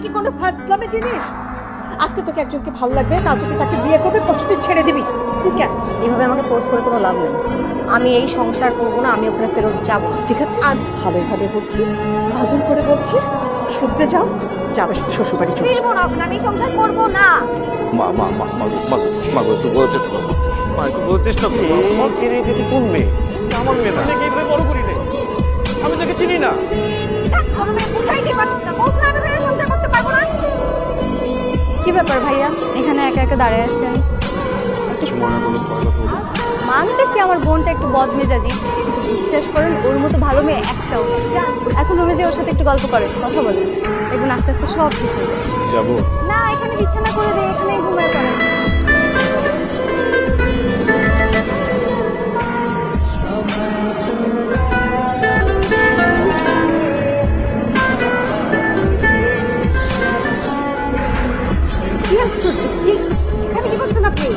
কি কোনো ফাজলামে জিনিস? আজকে তোকে একজনকে ভালো লাগবে, কালকে তুই তাকে বিয়ে করবি, পরশু তুই ছেড়ে দিবি। তুই কেন? এভাবে আমাকে ফোর্স করে কোনো লাভ নেই। আমি এই সংসার করবো না, আমি ওখানে ফেরত যাব না। ঠিক আছে, আর ভাবে বলছি, আদর করে বলছি, শুধরে যাও, যাবে সাথে শ্বশুর বাড়ি চলে ফিরবো না, ওখানে আমি এই সংসার করবো না। মা মা মা মা মা মা একটু বোঝার চেষ্টা করো। মা একটু বোঝার চেষ্টা করো। আমার মেয়ে এটি কোন মেয়ে? আমার মেয়ে না। আমি এইভাবে বড় করি নাই। আমি তাকে চিনি না। কোনোদিন বুঝাইতে পারছি না, বলছি না আমি ওখানে সংসার করতে পারবো না। কি ব্যাপার ভাইয়া, এখানে একা একা দাঁড়িয়ে আছেন? কিছু মনে করলে পরে কথা বলবো। মানতেছি আমার বোনটা একটু বদমেজাজি, কিন্তু বিশ্বাস করেন ওর মতো ভালো মেয়ে একটাও নেই। যান, এখন রুমে যে ওর সাথে একটু গল্প করেন, কথা বলেন, দেখুন আস্তে আস্তে সব ঠিক হয়ে যাবে। যাবো। না, এখানে বিছানা করে দেয়, এখানে ঘুমায় পড়েন। কি আশ্চর্য, এখানে কি করছেন আপনি?